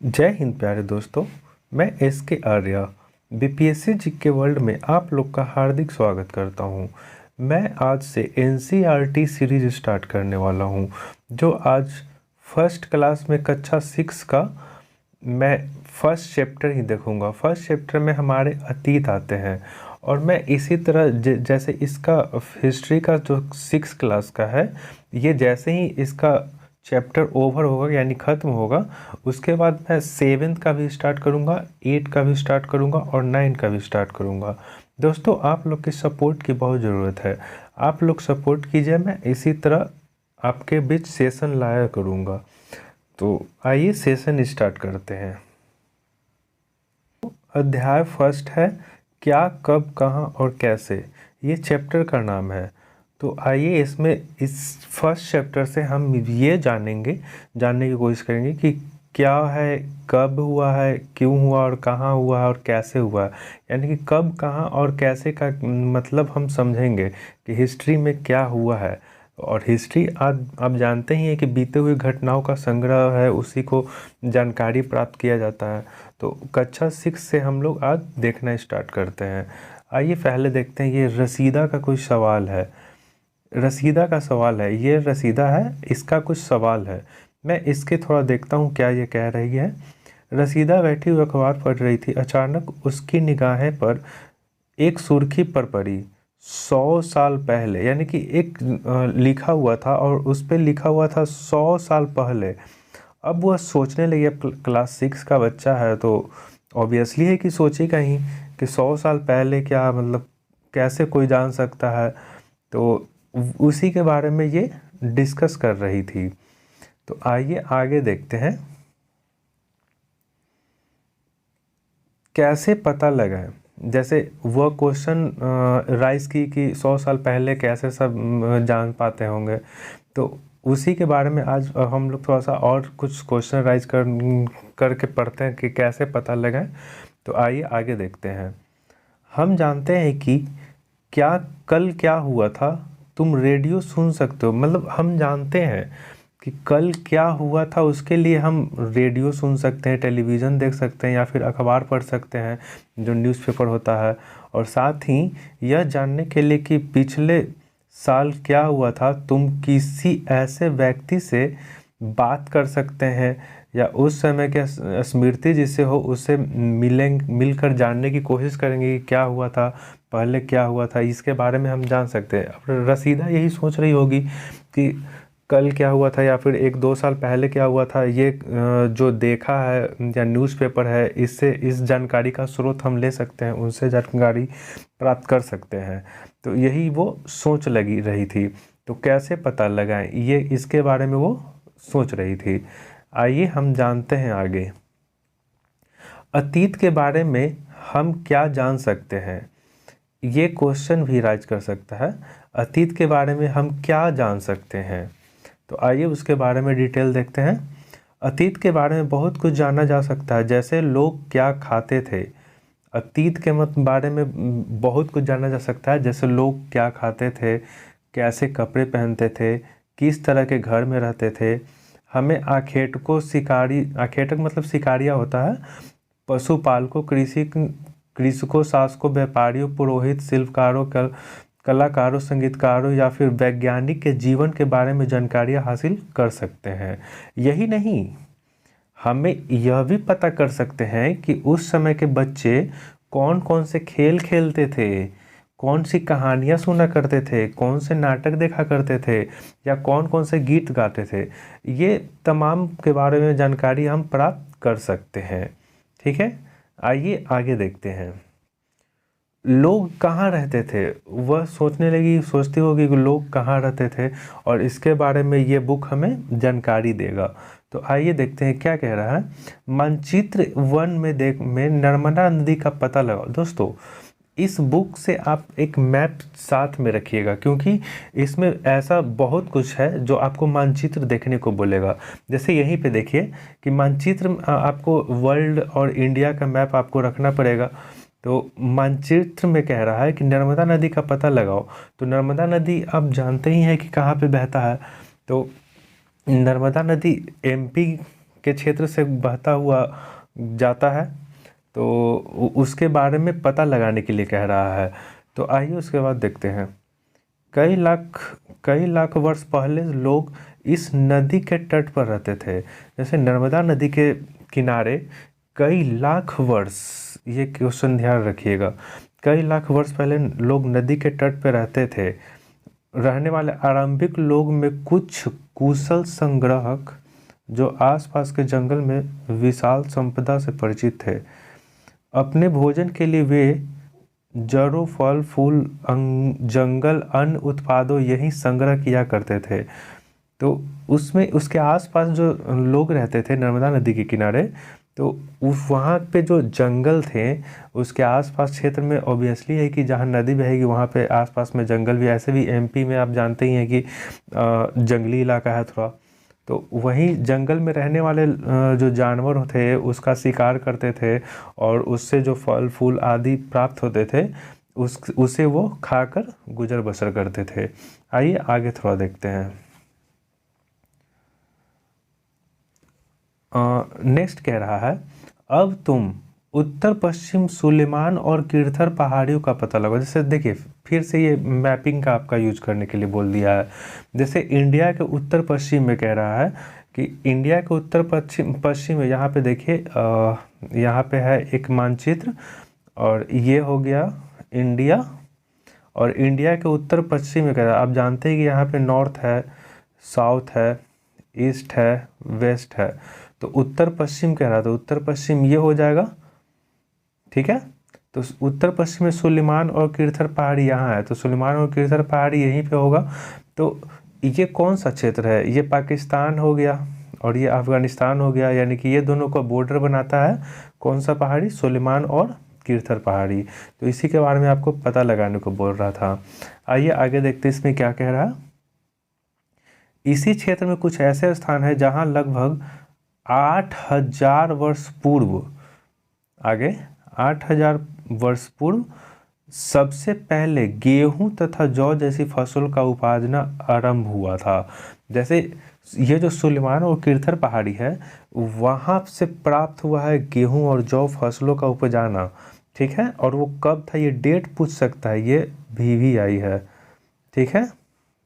जय हिंद प्यारे दोस्तों। मैं एस के आर्या बीपीएससी जीके वर्ल्ड में आप लोग का हार्दिक स्वागत करता हूं। मैं आज से एनसीईआरटी सीरीज स्टार्ट करने वाला हूं, जो आज फर्स्ट क्लास में कक्षा 6 का मैं फर्स्ट चैप्टर ही देखूंगा। फर्स्ट चैप्टर में हमारे अतीत आते हैं और मैं इसी तरह जैसे इसका हिस्ट्री का जो 6 क्लास का है, ये जैसे ही इसका चैप्टर ओवर होगा यानी ख़त्म होगा, उसके बाद मैं 7th का भी स्टार्ट करूँगा, 8 का भी स्टार्ट करूँगा और 9 का भी स्टार्ट करूँगा। दोस्तों, आप लोग की सपोर्ट की बहुत ज़रूरत है। आप लोग सपोर्ट कीजिए, मैं इसी तरह आपके बीच सेशन लाया करूँगा। तो आइए सेशन स्टार्ट करते हैं। अध्याय फर्स्ट है क्या, कब, कहाँ और कैसे, ये चैप्टर का नाम है। तो आइए इसमें इस फर्स्ट चैप्टर से हम ये जानने की कोशिश करेंगे कि क्या है, कब हुआ है, क्यों हुआ और कहाँ हुआ है और कैसे हुआ है। यानी कि कब, कहाँ और कैसे का मतलब हम समझेंगे कि हिस्ट्री में क्या हुआ है। और हिस्ट्री आज आप जानते ही हैं कि बीते हुए घटनाओं का संग्रह है, उसी को जानकारी प्राप्त किया जाता है। तो कक्षा 6 से हम लोग आज देखना स्टार्ट करते हैं। आइए पहले देखते हैं, ये रसीदा का कोई सवाल है। रसीदा का सवाल है, ये रसीदा है, इसका कुछ सवाल है। मैं इसके थोड़ा देखता हूँ क्या ये कह रही है। रसीदा बैठी हुई अखबार पढ़ रही थी। अचानक उसकी निगाहें पर एक सुर्खी पर पड़ी। 100 साल पहले, यानी कि एक लिखा हुआ था और उस पर लिखा हुआ था 100 साल पहले। अब वह सोचने लगी, अब क्लास 6 का बच्चा है तो ऑब्वियसली है कि सोचेगा ही कि 100 साल पहले क्या, मतलब कैसे कोई जान सकता है। तो उसी के बारे में ये डिस्कस कर रही थी। तो आइए आगे देखते हैं, कैसे पता लगाएं। जैसे वह क्वेश्चन राइज की कि 100 साल पहले कैसे सब जान पाते होंगे, तो उसी के बारे में आज हम लोग थोड़ा सा और कुछ क्वेश्चन राइज करके पढ़ते हैं कि कैसे पता लगाएं। तो आइए आगे देखते हैं। हम जानते हैं कि कल क्या हुआ था, तुम रेडियो सुन सकते हो। मतलब हम जानते हैं कि कल क्या हुआ था, उसके लिए हम रेडियो सुन सकते हैं, टेलीविज़न देख सकते हैं या फिर अखबार पढ़ सकते हैं जो न्यूज़पेपर होता है। और साथ ही यह जानने के लिए कि पिछले साल क्या हुआ था, तुम किसी ऐसे व्यक्ति से बात कर सकते हैं या उस समय के स्मृति जिससे हो उससे मिलकर जानने की कोशिश करेंगे कि क्या हुआ था, पहले क्या हुआ था, इसके बारे में हम जान सकते हैं। अब रसीदा यही सोच रही होगी कि कल क्या हुआ था या फिर 1-2 साल पहले क्या हुआ था। ये जो देखा है या न्यूज़पेपर है, इससे इस जानकारी का स्रोत हम ले सकते हैं, उनसे जानकारी प्राप्त कर सकते हैं। तो यही वो सोच लगी रही थी। तो कैसे पता लगाएं, ये इसके बारे में वो सोच रही थी। आइए हम जानते हैं आगे। अतीत के बारे में हम क्या जान सकते हैं, ये क्वेश्चन भी राइज कर सकता है। अतीत के बारे में हम क्या जान सकते हैं, तो आइए उसके बारे में डिटेल देखते हैं। अतीत के बारे में बहुत कुछ जाना जा सकता है, जैसे लोग क्या खाते थे। अतीत के बारे में बहुत कुछ जाना जा सकता है, जैसे लोग क्या खाते थे, कैसे कपड़े पहनते थे, किस तरह के घर में रहते थे। हमें आखेटक मतलब शिकारिया होता है, पशुपालकों, कृषकों, शासकों, व्यापारियों, पुरोहित, शिल्पकारों, कलाकारों, संगीतकारों या फिर वैज्ञानिक के जीवन के बारे में जानकारियाँ हासिल कर सकते हैं। यही नहीं, हमें यह भी पता कर सकते हैं कि उस समय के बच्चे कौन कौन से खेल खेलते थे, कौन सी कहानियाँ सुना करते थे, कौन से नाटक देखा करते थे या कौन कौन से गीत गाते थे। ये तमाम के बारे में जानकारी हम प्राप्त कर सकते हैं। ठीक है, आइए आगे देखते हैं। लोग कहाँ रहते थे, वह सोचती होगी कि लोग कहाँ रहते थे और इसके बारे में ये बुक हमें जानकारी देगा। तो आइए देखते हैं क्या कह रहा है। मानचित्र 1 में नर्मदा नदी का पता लगाओ। दोस्तों, इस बुक से आप एक मैप साथ में रखिएगा, क्योंकि इसमें ऐसा बहुत कुछ है जो आपको मानचित्र देखने को बोलेगा। जैसे यहीं पे देखिए कि मानचित्र आपको वर्ल्ड और इंडिया का मैप आपको रखना पड़ेगा। तो मानचित्र में कह रहा है कि नर्मदा नदी का पता लगाओ। तो नर्मदा नदी आप जानते ही हैं कि कहाँ पे बहता है। तो नर्मदा नदी एमपी के क्षेत्र से बहता हुआ जाता है, तो उसके बारे में पता लगाने के लिए कह रहा है। तो आइए उसके बाद देखते हैं। कई लाख वर्ष पहले लोग इस नदी के तट पर रहते थे। जैसे नर्मदा नदी के किनारे कई लाख वर्ष, ये क्वेश्चन ध्यान रखिएगा, कई लाख वर्ष पहले लोग नदी के तट पर रहते थे। रहने वाले आरंभिक लोग में कुछ कुशल संग्राहक जो आसपास के जंगल में विशाल संपदा से परिचित थे, अपने भोजन के लिए वे जड़ों, फल फूल, जंगल, अन्य उत्पादों यही संग्रह किया करते थे। तो उसमें उसके आसपास जो लोग रहते थे नर्मदा नदी के किनारे, तो उस वहाँ पे जो जंगल थे उसके आसपास क्षेत्र में ऑब्वियसली है कि जहाँ नदी बहेगी वहाँ पे आसपास में जंगल भी, ऐसे भी एमपी में आप जानते ही हैं कि जंगली इलाका है थोड़ा, तो वहीं जंगल में रहने वाले जो जानवर थे उसका शिकार करते थे और उससे जो फल फूल आदि प्राप्त होते थे उसे वो खाकर गुजर बसर करते थे। आइए आगे थोड़ा देखते हैं। नेक्स्ट कह रहा है, अब तुम उत्तर पश्चिम सुलेमान और किरथर पहाड़ियों का पता लगाओ। जैसे देखिए फिर से ये मैपिंग का आपका यूज करने के लिए बोल दिया है। जैसे इंडिया के उत्तर पश्चिम में कह रहा है कि इंडिया के उत्तर पश्चिम में, यहाँ पे देखिए यहाँ पे है एक मानचित्र और ये हो गया इंडिया, और इंडिया के उत्तर पश्चिम में कह रहा है, आप जानते हैं कि यहाँ पे नॉर्थ है, साउथ है, ईस्ट है, वेस्ट है, तो उत्तर पश्चिम कह रहा था, उत्तर पश्चिम ये हो जाएगा, ठीक है। तो उत्तर पश्चिम में सुलेमान और किरथर पहाड़ी यहाँ है, तो सुलेमान और किरथर पहाड़ी यहीं पे होगा। तो ये कौन सा क्षेत्र है, ये पाकिस्तान हो गया और ये अफगानिस्तान हो गया, यानी कि ये दोनों का बॉर्डर बनाता है कौन सा पहाड़ी, सुलेमान और किरथर पहाड़ी। तो इसी के बारे में आपको पता लगाने को बोल रहा था। आइए आगे देखते हैं इसमें क्या कह रहा है। इसी क्षेत्र में कुछ ऐसे स्थान है जहाँ लगभग 8000 वर्ष पूर्व, आगे 8000 वर्ष पूर्व सबसे पहले गेहूं तथा जौ जैसी फसल का उपाजना आरंभ हुआ था। जैसे ये जो सुलेमान और किरथर पहाड़ी है वहाँ से प्राप्त हुआ है गेहूं और जौ फसलों का उपजाना, ठीक है। और वो कब था ये डेट पूछ सकता है, ये भी आई है, ठीक है,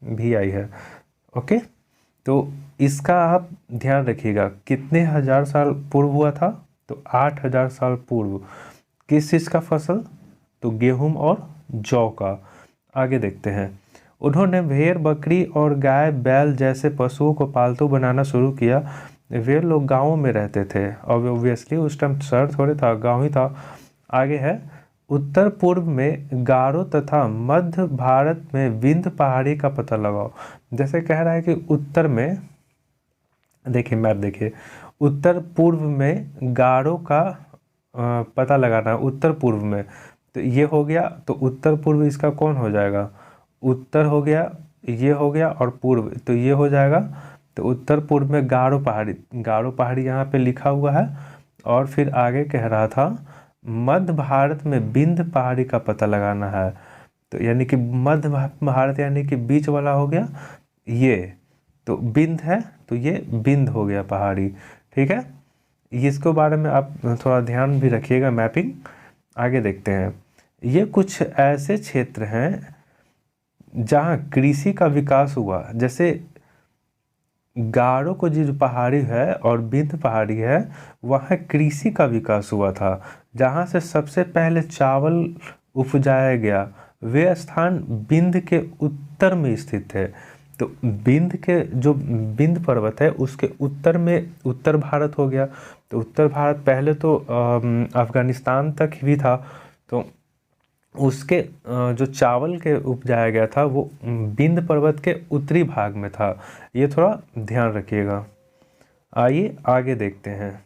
भी आई है, ओके। तो इसका आप ध्यान रखिएगा कितने हजार साल पूर्व हुआ था, तो 8000 साल पूर्व। किस चीज़ का फसल, तो गेहूं और जौ का। आगे देखते हैं। उन्होंने भेड़, बकरी और गाय, बैल जैसे पशुओं को पालतू बनाना शुरू किया। वे लोग गाँवों में रहते थे और ऑब्वियसली उस टाइम शहर थोड़े था, गाँव ही था। आगे है, उत्तर पूर्व में गारो तथा मध्य भारत में विंध्य पहाड़ी का पता लगाओ। जैसे कह रहा है कि उत्तर में, देखिए मैप देखिए, उत्तर पूर्व में गारो का पता लगाना है, उत्तर पूर्व में, तो ये हो गया, तो उत्तर पूर्व इसका कौन हो जाएगा, उत्तर हो गया, ये हो गया, और पूर्व तो ये हो जाएगा। तो उत्तर पूर्व में गारो पहाड़ी यहाँ पे लिखा हुआ है। और फिर आगे कह रहा था मध्य भारत में विंध्य पहाड़ी का पता लगाना है, तो यानी कि मध्य भारत यानी कि बीच वाला हो गया ये, तो विंध्य है, तो ये विंध्य हो गया पहाड़ी, ठीक है। इसके बारे में आप थोड़ा ध्यान भी रखिएगा मैपिंग। आगे देखते हैं। ये कुछ ऐसे क्षेत्र हैं जहाँ कृषि का विकास हुआ। जैसे गारो को जो पहाड़ी है और विंध्य पहाड़ी है वहाँ कृषि का विकास हुआ था, जहाँ से सबसे पहले चावल उपजाया गया। वे स्थान विंध्य के उत्तर में स्थित है। तो विंध्य के जो विंध्य पर्वत है उसके उत्तर में उत्तर भारत हो गया। तो उत्तर भारत पहले तो अफगानिस्तान तक भी था, तो उसके जो चावल के उपजाया गया था वो विंध्य पर्वत के उत्तरी भाग में था। ये थोड़ा ध्यान रखिएगा। आइए आगे देखते हैं।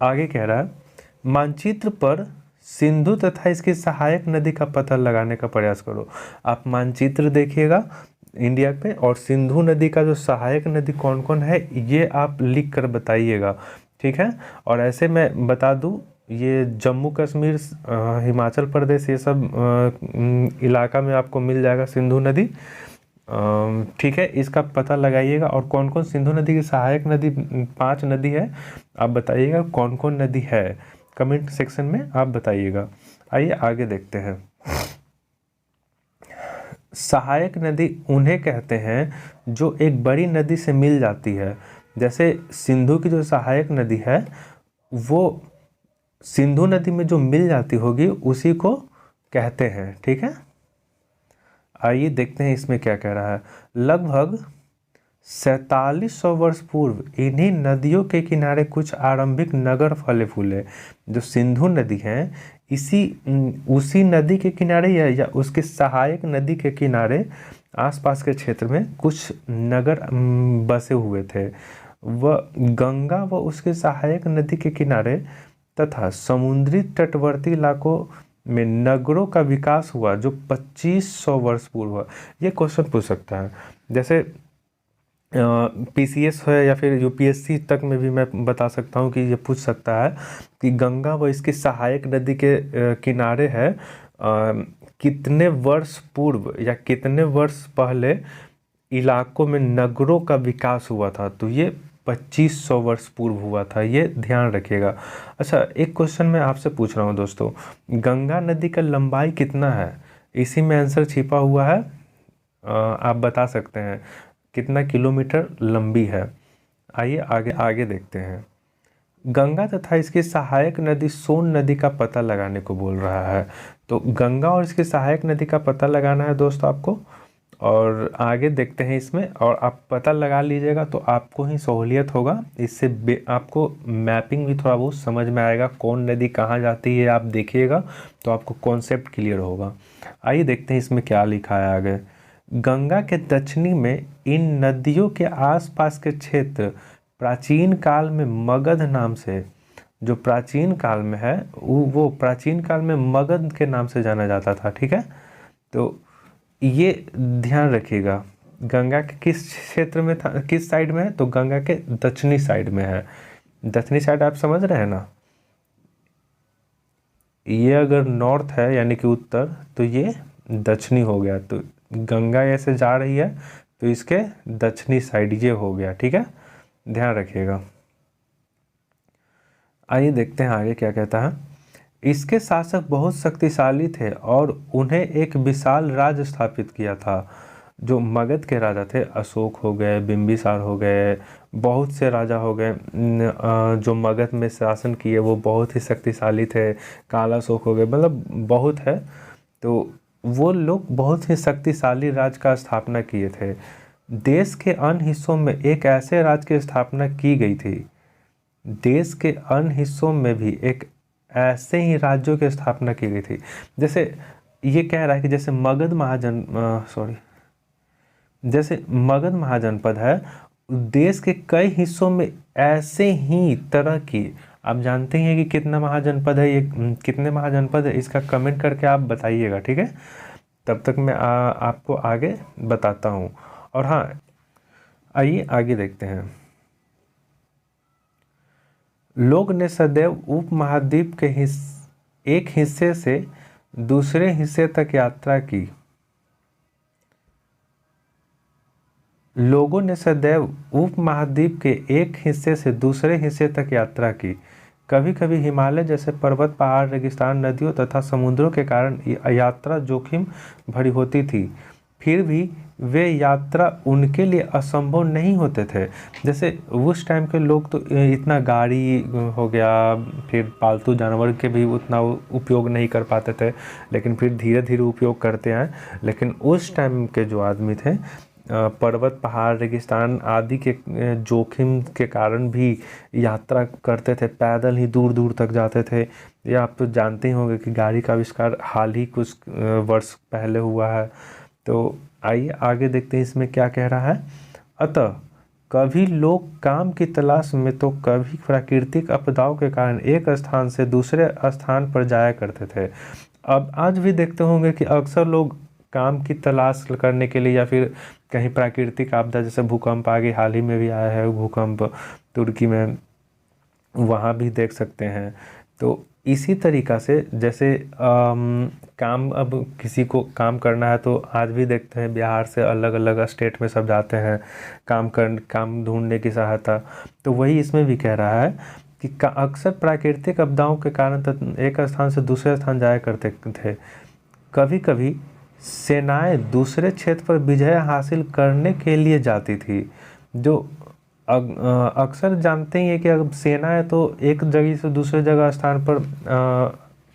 आगे कह रहा है, मानचित्र पर सिंधु तथा इसकी सहायक नदी का पता लगाने का प्रयास करो। आप मानचित्र देखिएगा इंडिया पे, और सिंधु नदी का जो सहायक नदी कौन कौन है ये आप लिख कर बताइएगा, ठीक है। और ऐसे मैं बता दूं, ये जम्मू कश्मीर, हिमाचल प्रदेश, ये सब इलाका में आपको मिल जाएगा सिंधु नदी। ठीक है, इसका पता लगाइएगा। और कौन कौन सिंधु नदी की सहायक नदी 5 नदी है, आप बताइएगा कौन कौन नदी है, कमेंट सेक्शन में आप बताइएगा। आइए आगे देखते हैं। सहायक नदी उन्हें कहते हैं जो एक बड़ी नदी से मिल जाती है। जैसे सिंधु की जो सहायक नदी है वो सिंधु नदी में जो मिल जाती होगी उसी को कहते हैं। ठीक है, आइए देखते हैं इसमें क्या कह रहा है। लगभग 4700 वर्ष पूर्व इन्हीं नदियों के किनारे कुछ आरंभिक नगर फले फूले। जो सिंधु नदी है उसी नदी के किनारे या उसके सहायक नदी के किनारे आसपास के क्षेत्र में कुछ नगर बसे हुए थे। वह गंगा व उसके सहायक नदी के किनारे तथा समुद्री तटवर्ती इलाकों में नगरों का विकास हुआ जो 2500 वर्ष पूर्व हुआ। ये क्वेश्चन पूछ सकता है, जैसे पीसीएस है या फिर यूपीएससी तक में भी मैं बता सकता हूँ कि ये पूछ सकता है कि गंगा व इसकी सहायक नदी के किनारे है कितने वर्ष पूर्व या कितने वर्ष पहले इलाकों में नगरों का विकास हुआ था। तो ये 2500 वर्ष पूर्व हुआ था, ये ध्यान रखिएगा। अच्छा, एक क्वेश्चन मैं आपसे पूछ रहा हूँ दोस्तों, गंगा नदी का लंबाई कितना है? इसी में आंसर छिपा हुआ है, आप बता सकते हैं कितना किलोमीटर लंबी है। आइए आगे देखते हैं। गंगा तथा इसकी सहायक नदी सोन नदी का पता लगाने को बोल रहा है। तो गंगा और इसकी सहायक नदी का पता लगाना है दोस्तों आपको, और आगे देखते हैं इसमें। और आप पता लगा लीजिएगा तो आपको ही सहूलियत होगा, इससे आपको मैपिंग भी थोड़ा बहुत समझ में आएगा, कौन नदी कहाँ जाती है आप देखिएगा तो आपको कॉन्सेप्ट क्लियर होगा। आइए देखते हैं इसमें क्या लिखा है आगे। गंगा के दक्षिणी में इन नदियों के आसपास के क्षेत्र प्राचीन काल में मगध नाम से, जो प्राचीन काल में है वो प्राचीन काल में मगध के नाम से जाना जाता था। ठीक है, तो ये ध्यान रखिएगा। गंगा के किस क्षेत्र में था, किस साइड में है? तो गंगा के दक्षिणी साइड में है। दक्षिणी साइड आप समझ रहे हैं ना, ये अगर नॉर्थ है यानी कि उत्तर, तो ये दक्षिणी हो गया। तो गंगा ऐसे जा रही है तो इसके दक्षिणी साइड ये हो गया। ठीक है, ध्यान रखिएगा। आइए देखते हैं आगे क्या कहता है। इसके शासक बहुत शक्तिशाली थे और उन्हें एक विशाल राज्य स्थापित किया था। जो मगध के राजा थे, अशोक हो गए, बिंबिसार हो गए, बहुत से राजा हो गए जो मगध में शासन किए, वो बहुत ही शक्तिशाली थे। कालाशोक हो गए, मतलब बहुत है। तो वो लोग बहुत ही शक्तिशाली राज्य का स्थापना किए थे। देश के अन्य हिस्सों में एक ऐसे राज्य की स्थापना की गई थी, देश के अन्य हिस्सों में भी एक ऐसे ही राज्यों की स्थापना की गई थी। जैसे ये कह रहा है कि जैसे जैसे मगध महाजनपद है, देश के कई हिस्सों में ऐसे ही तरह की, आप जानते हैं कि कितना महाजनपद है, ये कितने महाजनपद है, इसका कमेंट करके आप बताइएगा। ठीक है, तब तक मैं आपको आगे बताता हूँ। और हाँ, आइए आगे देखते हैं। लोग ने सदैव उपमहाद्वीप के एक हिस्से से दूसरे हिस्से तक यात्रा की। लोगों ने सदैव उपमहाद्वीप के एक हिस्से से दूसरे हिस्से तक यात्रा की। कभी कभी हिमालय जैसे पर्वत, पहाड़, रेगिस्तान, नदियों तथा समुद्रों के कारण यात्रा जोखिम भरी होती थी, फिर भी वे यात्रा उनके लिए असंभव नहीं होते थे। जैसे उस टाइम के लोग तो इतना गाड़ी हो गया, फिर पालतू जानवर के भी उतना उपयोग नहीं कर पाते थे, लेकिन फिर धीरे धीरे उपयोग करते हैं। लेकिन उस टाइम के जो आदमी थे, पर्वत, पहाड़, रेगिस्तान आदि के जोखिम के कारण भी यात्रा करते थे, पैदल ही दूर दूर तक जाते थे। या आप तो जानते ही होंगे कि गाड़ी का आविष्कार हाल ही कुछ वर्ष पहले हुआ है। तो आइए आगे देखते हैं इसमें क्या कह रहा है। अतः कभी लोग काम की तलाश में तो कभी प्राकृतिक आपदाओं के कारण एक स्थान से दूसरे स्थान पर जाया करते थे। अब आज भी देखते होंगे कि अक्सर लोग काम की तलाश करने के लिए या फिर कहीं प्राकृतिक आपदा, जैसे भूकंप आगे हाल ही में भी आया है भूकंप तुर्की में, वहाँ भी देख सकते हैं। तो इसी तरीक़ा से जैसे काम, अब किसी को काम करना है तो आज भी देखते हैं बिहार से अलग अलग स्टेट में सब जाते हैं काम ढूंढने की सहायता। तो वही इसमें भी कह रहा है कि अक्सर प्राकृतिक आपदाओं के कारण एक स्थान से दूसरे स्थान जाया करते थे। कभी कभी सेनाएं दूसरे क्षेत्र पर विजय हासिल करने के लिए जाती थी। जो अक्सर जानते ही हैं कि अगर सेना है तो एक जगह से दूसरे जगह स्थान पर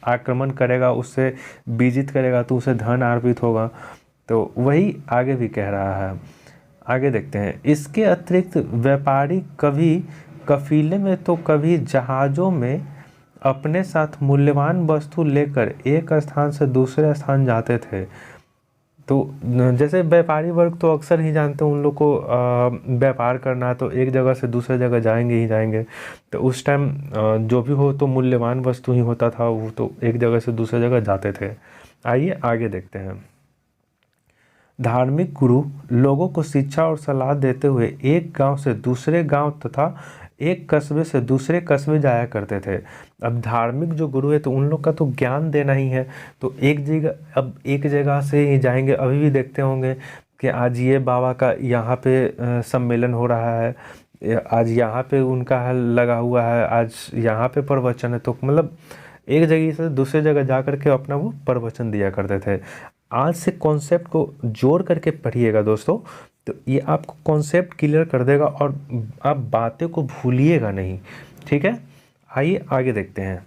आक्रमण करेगा, उससे विजित करेगा तो उसे धन अर्पित होगा। तो वही आगे भी कह रहा है। आगे देखते हैं। इसके अतिरिक्त व्यापारी कभी कफीले में तो कभी जहाज़ों में अपने साथ मूल्यवान वस्तु लेकर एक स्थान से दूसरे स्थान जाते थे। तो जैसे व्यापारी वर्ग तो अक्सर ही जानते हैं, उन लोग को व्यापार करना है तो एक जगह से दूसरे जगह जाएंगे ही जाएंगे। तो उस टाइम जो भी हो तो मूल्यवान वस्तु ही होता था, वो तो एक जगह से दूसरे जगह जाते थे। आइए आगे देखते हैं। धार्मिक गुरु लोगों को शिक्षा और सलाह देते हुए एक गांव से दूसरे गांव तथा एक कस्बे से दूसरे कस्बे जाया करते थे। अब धार्मिक जो गुरु है तो उन लोग का तो ज्ञान देना ही है, तो एक जगह से ही जाएंगे। अभी भी देखते होंगे कि आज ये बाबा का यहाँ पे सम्मेलन हो रहा है, आज यहाँ पे उनका लगा हुआ है, आज यहाँ पे प्रवचन है। तो मतलब एक जगह से दूसरे जगह जा करके अपना वो प्रवचन दिया करते थे। आज से कॉन्सेप्ट को जोड़ करके पढ़िएगा दोस्तों, तो ये आपको कॉन्सेप्ट क्लियर कर देगा और आप बातें को भूलिएगा नहीं। ठीक है, आइए आगे देखते हैं।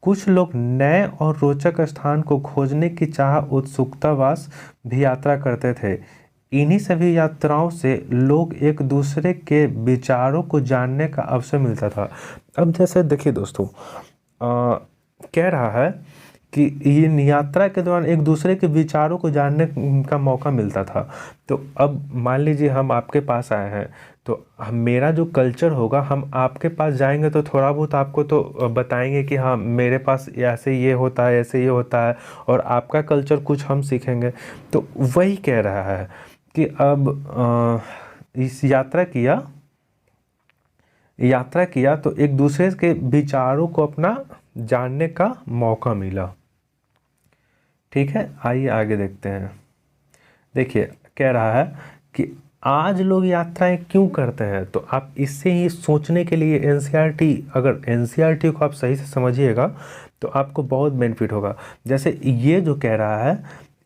कुछ लोग नए और रोचक स्थान को खोजने की चाह उत्सुकतावश भी यात्रा करते थे। इन्हीं सभी यात्राओं से लोग एक दूसरे के विचारों को जानने का अवसर मिलता था। अब जैसे देखिए दोस्तों, कह रहा है कि ये यात्रा के दौरान एक दूसरे के विचारों को जानने का मौका मिलता था। तो अब मान लीजिए हम आपके पास आए हैं, तो मेरा जो कल्चर होगा, हम आपके पास जाएंगे तो थोड़ा बहुत आपको तो बताएंगे कि हाँ मेरे पास ऐसे ये होता है, ऐसे ये होता है, और आपका कल्चर कुछ हम सीखेंगे। तो वही कह रहा है कि अब इस यात्रा किया तो एक दूसरे के विचारों को अपना जानने का मौका मिला। ठीक है, आइए आगे देखते हैं। देखिए कह रहा है कि आज लोग यात्राएं क्यों करते हैं, तो आप इससे ही सोचने के लिए एनसीईआरटी, अगर एनसीईआरटी को आप सही से समझिएगा तो आपको बहुत बेनिफिट होगा। जैसे ये जो कह रहा है,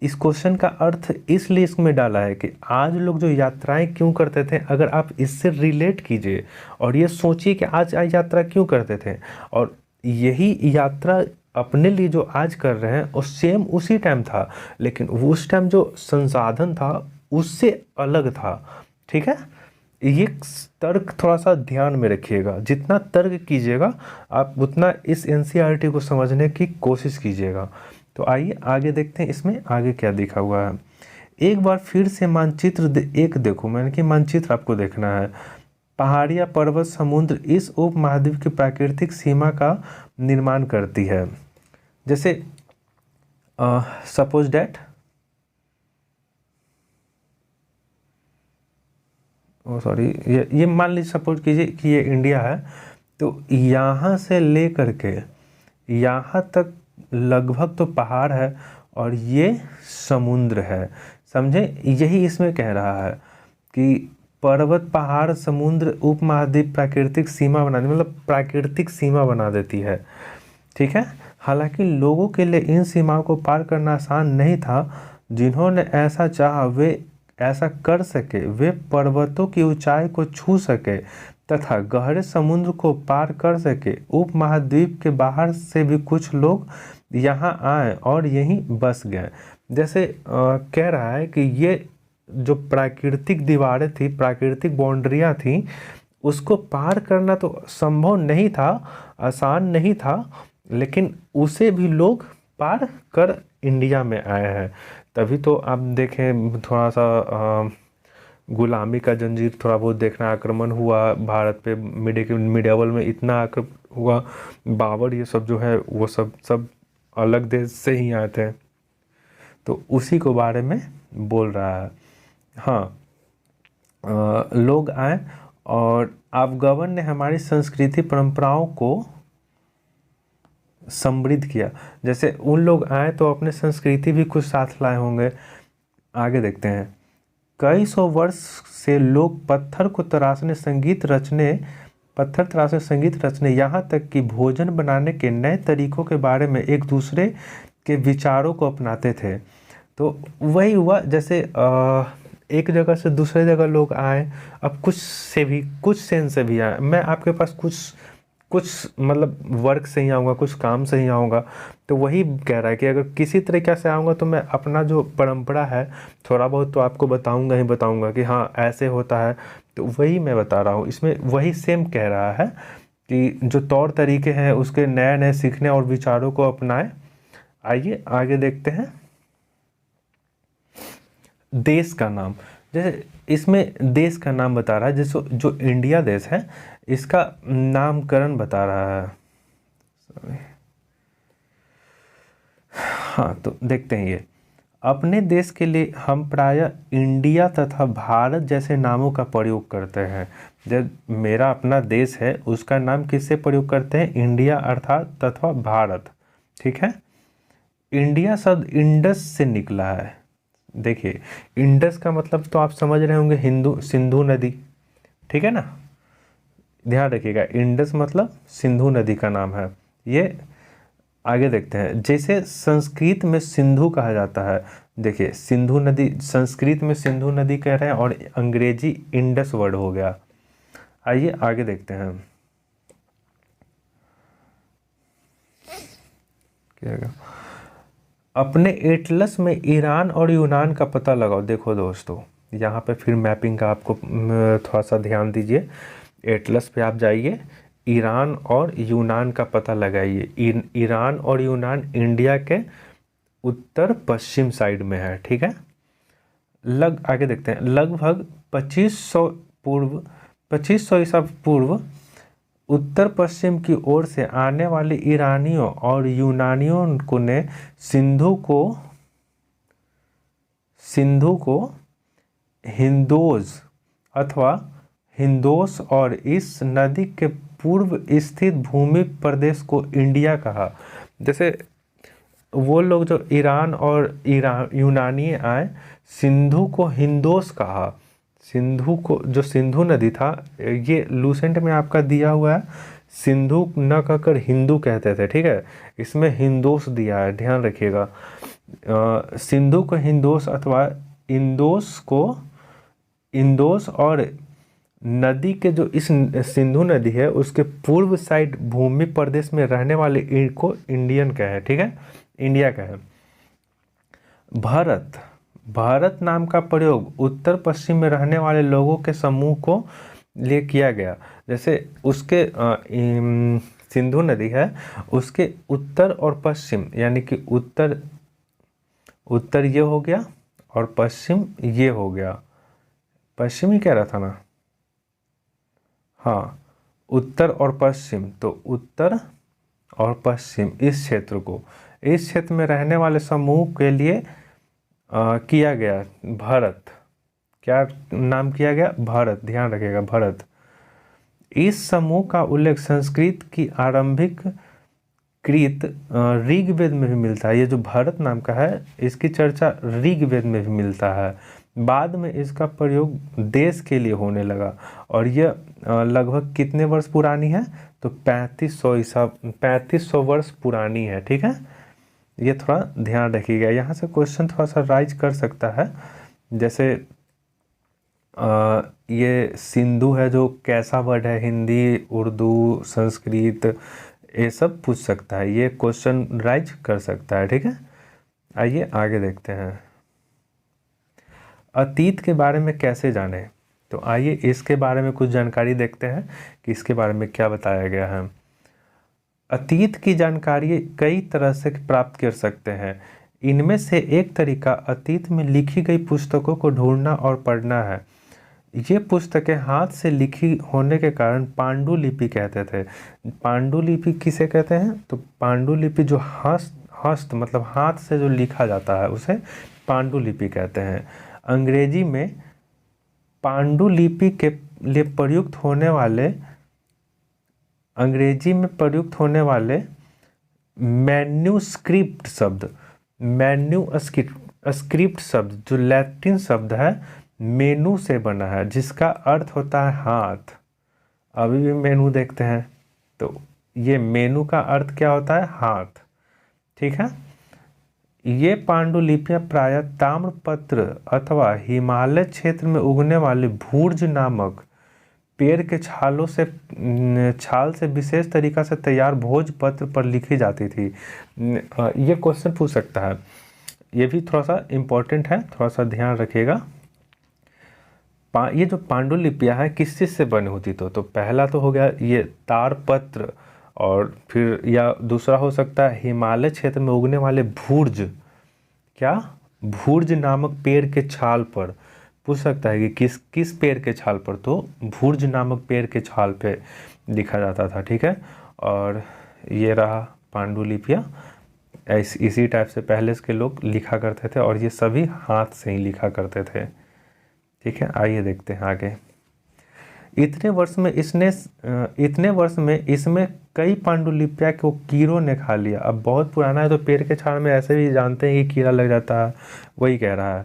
इस क्वेश्चन का अर्थ इसलिए इसमें डाला है कि आज लोग जो यात्राएं क्यों करते थे, अगर आप इससे रिलेट कीजिए और ये सोचिए कि आज यात्रा क्यों करते थे, और यही यात्रा अपने लिए जो आज कर रहे हैं और सेम उसी टाइम था, लेकिन उस टाइम जो संसाधन था उससे अलग था। ठीक है, ये तर्क थोड़ा सा ध्यान में रखिएगा। जितना तर्क कीजिएगा आप उतना इस एनसीईआरटी को समझने की कोशिश कीजिएगा। तो आइए आगे देखते हैं इसमें आगे क्या लिखा हुआ है। एक बार फिर से मानचित्र देखो, मैंने कि मानचित्र आपको देखना है। पहाड़ियाँ, पर्वत, समुद्र इस उपमहाद्वीप की प्राकृतिक सीमा का निर्माण करती है। जैसे सपोज डैट ये मान लीजिए, सपोज कीजिए कि ये इंडिया है, तो यहाँ से ले करके यहाँ तक लगभग तो पहाड़ है और ये समुद्र है। समझे, यही इसमें कह रहा है कि पर्वत, पहाड़, समुद्र, उपमहाद्वीप प्राकृतिक सीमा बना मतलब प्राकृतिक सीमा बना देती है। ठीक है, हालांकि लोगों के लिए इन सीमाओं को पार करना आसान नहीं था। जिन्होंने ऐसा चाहा वे ऐसा कर सके, वे पर्वतों की ऊंचाई को छू सके तथा गहरे समुद्र को पार कर सके। उपमहाद्वीप के बाहर से भी कुछ लोग यहाँ आए और यहीं बस गए। जैसे कह रहा है कि ये जो प्राकृतिक दीवारें थी, प्राकृतिक बाउंड्रियाँ थी, उसको पार करना तो संभव नहीं था, आसान नहीं था, लेकिन उसे भी लोग पार कर इंडिया में आए हैं। तभी तो आप देखें थोड़ा सा गुलामी का जंजीर थोड़ा बहुत देखना, आक्रमण हुआ भारत पे, मिडिवल में इतना आक्रमण हुआ, बाबर ये सब जो है वो सब अलग देश से ही आए थे। तो उसी को बारे में बोल रहा है। हाँ, लोग आए और अफगान ने हमारी संस्कृति परंपराओं को समृद्ध किया। जैसे उन लोग आए तो अपने संस्कृति भी कुछ साथ लाए होंगे। आगे देखते हैं। कई सौ वर्ष से लोग पत्थर तराशने संगीत रचने यहाँ तक कि भोजन बनाने के नए तरीकों के बारे में एक दूसरे के विचारों को अपनाते थे। तो वही हुआ, जैसे एक जगह से दूसरे जगह लोग आए, अब कुछ सेंस से भी आए। मैं आपके पास कुछ मतलब वर्क से ही आऊँगा, कुछ काम से ही आऊँगा, तो वही कह रहा है कि अगर किसी तरीक़े से आऊँगा तो मैं अपना जो परंपरा है थोड़ा बहुत तो आपको बताऊँगा ही बताऊँगा कि हाँ ऐसे होता है। तो वही मैं बता रहा हूँ, इसमें वही सेम कह रहा है कि जो तौर तरीके हैं उसके नए नए सीखने और विचारों को अपनाएं। आइए आगे देखते हैं। देश का नाम, जैसे इसमें देश का नाम बता रहा है, जैसे जो इंडिया देश है इसका नामकरण बता रहा है। हाँ तो देखते हैं ये। अपने देश के लिए हम प्रायः इंडिया तथा भारत जैसे नामों का प्रयोग करते हैं। जब मेरा अपना देश है उसका नाम किससे प्रयोग करते हैं? इंडिया अर्थात तथा भारत। ठीक है। इंडिया शब्द इंडस से निकला है। देखिए इंडस का मतलब तो आप समझ रहे होंगे, सिंधु नदी, ठीक है ना। ध्यान रखिएगा, इंडस मतलब सिंधु नदी का नाम है ये। आगे देखते हैं। जैसे संस्कृत में सिंधु कहा जाता है, देखिए सिंधु नदी संस्कृत में सिंधु नदी कह रहे हैं और अंग्रेजी इंडस वर्ड हो गया। आइए आगे देखते हैं। क्या अपने एटलस में ईरान और यूनान का पता लगाओ। देखो दोस्तों यहाँ पे फिर मैपिंग का आपको थोड़ा सा ध्यान दीजिए। एटलस पे आप जाइए, ईरान और यूनान का पता लगाइए। ईरान और यूनान इंडिया के उत्तर पश्चिम साइड में है, ठीक है। आगे देखते हैं। लगभग 2500 ईसा पूर्व उत्तर पश्चिम की ओर से आने वाले ईरानियों और यूनानियों को ने सिंधु को हिंदोस और इस नदी के पूर्व स्थित भूमि प्रदेश को इंडिया कहा। जैसे वो लोग जो ईरान और यूनानी आए, सिंधु को हिंदोस कहा। सिंधु को, जो सिंधु नदी था, ये लूसेंट में आपका दिया हुआ है, सिंधु न कहकर हिंदू कहते थे, ठीक है। इसमें हिंदोस दिया है, ध्यान रखिएगा। सिंधु को हिंदोस अथवा इंदोस और नदी के जो इस सिंधु नदी है उसके पूर्व साइड भूमि प्रदेश में रहने वाले को इंडियन कहे, ठीक है, इंडिया का है। भारत नाम का प्रयोग उत्तर पश्चिम में रहने वाले लोगों के समूह को लिए किया गया। जैसे उसके सिंधु नदी है, उसके उत्तर और पश्चिम, यानी कि उत्तर ये हो गया और पश्चिम ये हो गया। पश्चिम ही कह रहा था ना, हाँ, उत्तर और पश्चिम, तो उत्तर और पश्चिम इस क्षेत्र में रहने वाले समूह के लिए किया गया भारत। क्या नाम किया गया? भारत। ध्यान रखिएगा, भारत। इस समूह का उल्लेख संस्कृत की आरंभिक कृत ऋग्वेद में भी मिलता है। ये जो भारत नाम का है इसकी चर्चा ऋग्वेद में भी मिलता है। बाद में इसका प्रयोग देश के लिए होने लगा और यह लगभग कितने वर्ष पुरानी है? तो 3500 वर्ष पुरानी है, ठीक है। ये थोड़ा ध्यान रखिएगा, यहाँ से क्वेश्चन थोड़ा सा राइज कर सकता है। जैसे ये सिंधु है जो कैसा वर्ड है, हिंदी, उर्दू, संस्कृत, ये सब पूछ सकता है, ये क्वेश्चन राइज कर सकता है, ठीक है। आइए आगे देखते हैं। अतीत के बारे में कैसे जानें? तो आइए इसके बारे में कुछ जानकारी देखते हैं कि इसके बारे में क्या बताया गया है। अतीत की जानकारी कई तरह से प्राप्त कर सकते हैं। इनमें से एक तरीका अतीत में लिखी गई पुस्तकों को ढूंढना और पढ़ना है। ये पुस्तकें हाथ से लिखी होने के कारण पांडुलिपि कहते थे। पांडुलिपि किसे कहते हैं? तो पांडुलिपि जो हस्त मतलब हाथ से जो लिखा जाता है उसे पांडुलिपि कहते हैं। अंग्रेजी में पांडुलिपि के लिए प्रयुक्त होने वाले मैन्यूस्क्रिप्ट शब्द, मैन्यूस्क्रिप्ट शब्द जो लैटिन शब्द है मेनू से बना है, जिसका अर्थ होता है हाथ। अभी भी मेनू देखते हैं तो ये मेनू का अर्थ क्या होता है? हाथ। ठीक है। ये पांडुलिपियां प्रायः ताम्रपत्र अथवा हिमालय क्षेत्र में उगने वाले भूर्ज नामक पेड़ के छाल से विशेष तरीका से तैयार भोजपत्र पर लिखी जाती थी। ये क्वेश्चन पूछ सकता है, ये भी थोड़ा सा इम्पोर्टेंट है, थोड़ा सा ध्यान रखिएगा। ये जो पांडुलिपियां है किस चीज़ से बनी होती? तो पहला तो हो गया ये तारपत्र, और फिर या दूसरा हो सकता है हिमालय क्षेत्र में उगने वाले भूर्ज, क्या? भूर्ज नामक पेड़ के छाल पर। पूछ सकता है कि किस पेड़ के छाल पर? तो भूर्ज नामक पेड़ के छाल पे लिखा जाता था। ठीक है। और ये रहा पांडुलिपियाँ, इसी टाइप से पहले के लोग लिखा करते थे, और ये सभी हाथ से ही लिखा करते थे। ठीक है। आइए देखते हैं आगे। इतने वर्ष में इसमें कई पांडुलिपियां को कीड़ों ने खा लिया। अब बहुत पुराना है तो पेड़ के छाल में ऐसे भी जानते हैं कि कीड़ा लग जाता है, वही कह रहा है।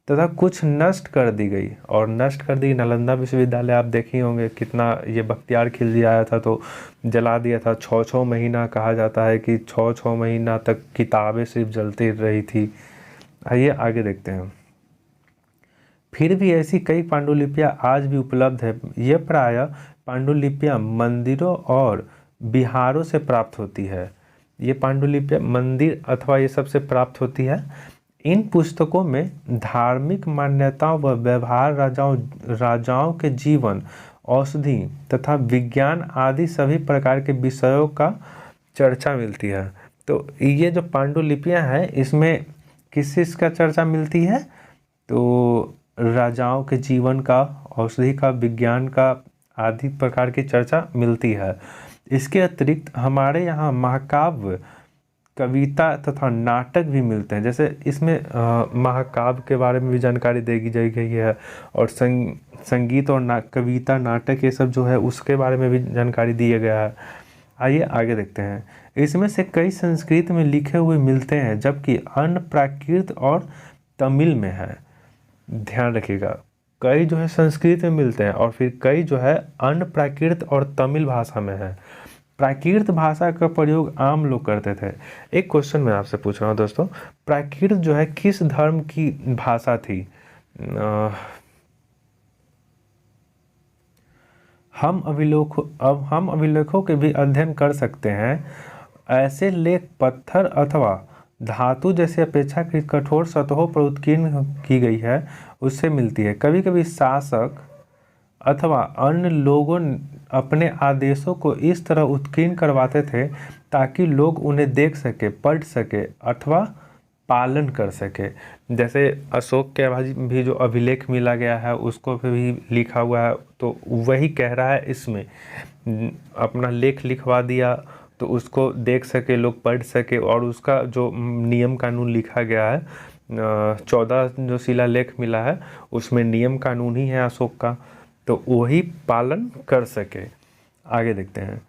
तथा कुछ नष्ट कर दी गई, और नष्ट कर दी नालंदा विश्वविद्यालय आप देखे होंगे कितना, ये बख्तियार खिलजी आया था तो जला दिया था। 6 महीना कहा जाता है कि 6 महीना तक किताबें सिर्फ जलती रही थी। आइए आगे देखते हैं। फिर भी ऐसी कई पांडुलिपियां आज भी उपलब्ध है। ये प्रायः पांडुलिपियां मंदिरों और बिहारों से प्राप्त होती है। ये पांडुलिपियां मंदिर अथवा ये सब से प्राप्त होती है। इन पुस्तकों में धार्मिक मान्यताओं व व्यवहार, राजाओं के जीवन, औषधि तथा विज्ञान आदि सभी प्रकार के विषयों का चर्चा मिलती है। तो ये जो पांडुलिपियां हैं इसमें किस चीज़ का चर्चा मिलती है? तो राजाओं के जीवन का, औषधि का, विज्ञान का आदि प्रकार की चर्चा मिलती है। इसके अतिरिक्त हमारे यहाँ महाकाव्य, कविता तथा नाटक भी मिलते हैं। जैसे इसमें महाकाव्य के बारे में भी जानकारी दी गई है, और संगीत और कविता, नाटक ये सब जो है उसके बारे में भी जानकारी दिया गया है। आइए आगे देखते हैं। इसमें से कई संस्कृत में लिखे हुए मिलते हैं, जबकि अन्य प्राकृत और तमिल में है। ध्यान रखिएगा, कई जो है संस्कृत में मिलते हैं और फिर कई जो है अन्य प्राकृत और तमिल भाषा में है। प्राकृत भाषा का प्रयोग आम लोग करते थे। एक क्वेश्चन मैं आपसे पूछ रहा हूँ दोस्तों, प्राकृत जो है किस धर्म की भाषा थी? हम अभिलेखों के भी अध्ययन कर सकते हैं। ऐसे लेख पत्थर अथवा धातु जैसे अपेक्षाकृत कठोर सतहों पर उत्कीर्ण की गई है उससे मिलती है। कभी कभी शासक अथवा अन्य लोगों अपने आदेशों को इस तरह उत्कीर्ण करवाते थे ताकि लोग उन्हें देख सके, पढ़ सके अथवा पालन कर सके। जैसे अशोक के भी जो अभिलेख मिला गया है उसको पे भी लिखा हुआ है, तो वही कह रहा है इसमें, अपना लेख लिखवा दिया तो उसको देख सके लोग, पढ़ सके, और उसका जो नियम कानून लिखा गया है 14 जो शिलालेख मिला है उसमें नियम कानून ही है अशोक का, तो वही पालन कर सके। आगे देखते हैं।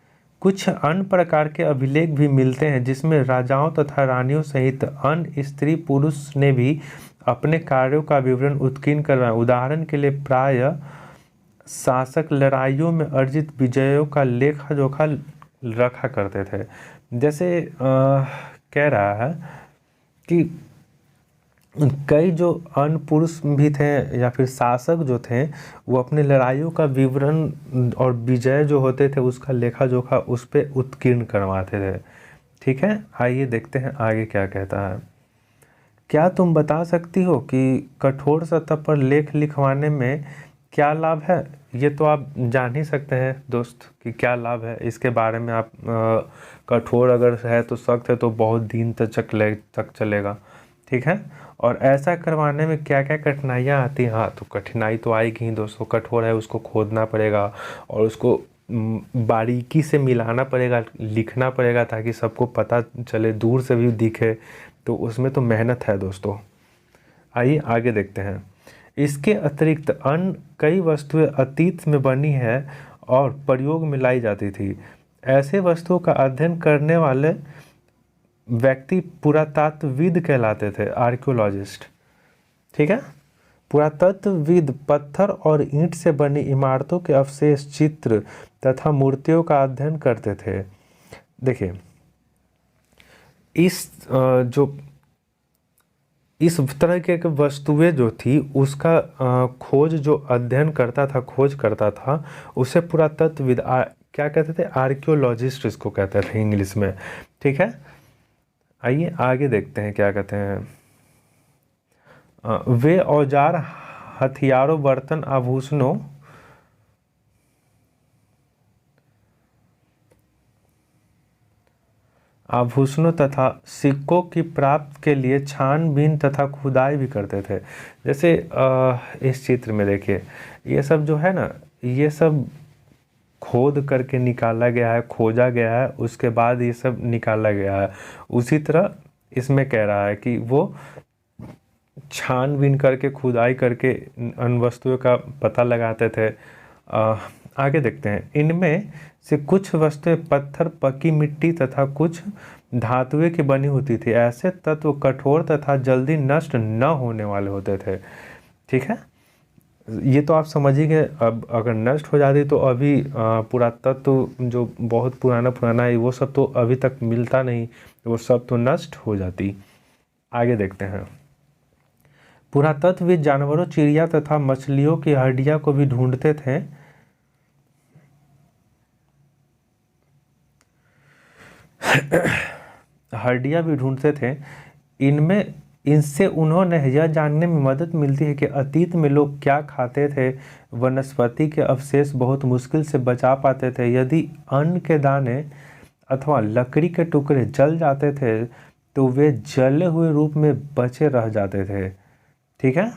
कुछ अन्य प्रकार के अभिलेख भी मिलते हैं जिसमें राजाओं तथा रानियों सहित अन्य स्त्री पुरुष ने भी अपने कार्यों का विवरण उत्कीर्ण करवाया। उदाहरण के लिए प्रायः शासक लड़ाइयों में अर्जित विजयों का लेखा जोखा रखा करते थे। जैसे कह रहा है कि कई जो अन्य पुरुष भी थे या फिर शासक जो थे वो अपने लड़ाइयों का विवरण और विजय जो होते थे उसका लेखा जोखा उस पर उत्कीर्ण करवाते थे। ठीक है। आइए देखते हैं आगे क्या कहता है। क्या तुम बता सकती हो कि कठोर सतह पर लेख लिखवाने में क्या लाभ है? ये तो आप जान ही सकते हैं दोस्त कि क्या लाभ है। इसके बारे में आप कठोर अगर है तो सख्त है तो बहुत दिन तक चलेगा। ठीक है। और ऐसा करवाने में क्या क्या कठिनाइयाँ आती हैं? हाँ, तो कठिनाई तो आएगी ही दोस्तों। कठोर है उसको खोदना पड़ेगा और उसको बारीकी से मिलाना पड़ेगा, लिखना पड़ेगा ताकि सबको पता चले, दूर से भी दिखे, तो उसमें तो मेहनत है दोस्तों। आइए आगे देखते हैं। इसके अतिरिक्त अन्य कई वस्तुएं अतीत में बनी है और प्रयोग में लाई जाती थी। ऐसे वस्तुओं का अध्ययन करने वाले व्यक्ति पुरातत्वविद कहलाते थे, आर्कियोलॉजिस्ट। ठीक है, पुरातत्वविद पत्थर और ईंट से बनी इमारतों के अवशेष, चित्र तथा मूर्तियों का अध्ययन करते थे। देखिए, इस तरह के वस्तुएं जो थी उसका खोज जो अध्ययन करता था, खोज करता था, उसे पुरातत्वविद क्या कहते थे, आर्कियोलॉजिस्ट इसको कहते थे इंग्लिश में। ठीक है, आइए आगे देखते हैं क्या कहते हैं। वे औजार, हथियारों, बर्तन, आभूषणों तथा सिक्कों की प्राप्त के लिए छानबीन तथा खुदाई भी करते थे। जैसे इस चित्र में देखिए, ये सब जो है ना, ये सब खोद करके निकाला गया है, खोजा गया है, उसके बाद ये सब निकाला गया है। उसी तरह इसमें कह रहा है कि वो छानबीन करके, खुदाई करके उन वस्तुओं का पता लगाते थे। आगे देखते हैं, इनमें से कुछ वस्तुएं पत्थर, पकी मिट्टी तथा कुछ धातुएं की बनी होती थी। ऐसे तत्व कठोर तथा जल्दी नष्ट न होने वाले होते थे। ठीक है, ये तो आप समझिए। अब अगर नष्ट हो जाती तो अभी पुरातत्व जो बहुत पुराना है वो सब तो अभी तक मिलता नहीं, वो सब तो नष्ट हो जाती। आगे देखते हैं, पुरातत्वविद जानवरों, चिड़िया तथा मछलियों की हड्डियां को भी ढूंढते थे। हड्डियां भी ढूंढते थे। इनसे उन्होंने यह जानने में मदद मिलती है कि अतीत में लोग क्या खाते थे। वनस्पति के अवशेष बहुत मुश्किल से बचा पाते थे। यदि अन्न के दाने अथवा लकड़ी के टुकड़े जल जाते थे तो वे जले हुए रूप में बचे रह जाते थे। ठीक है,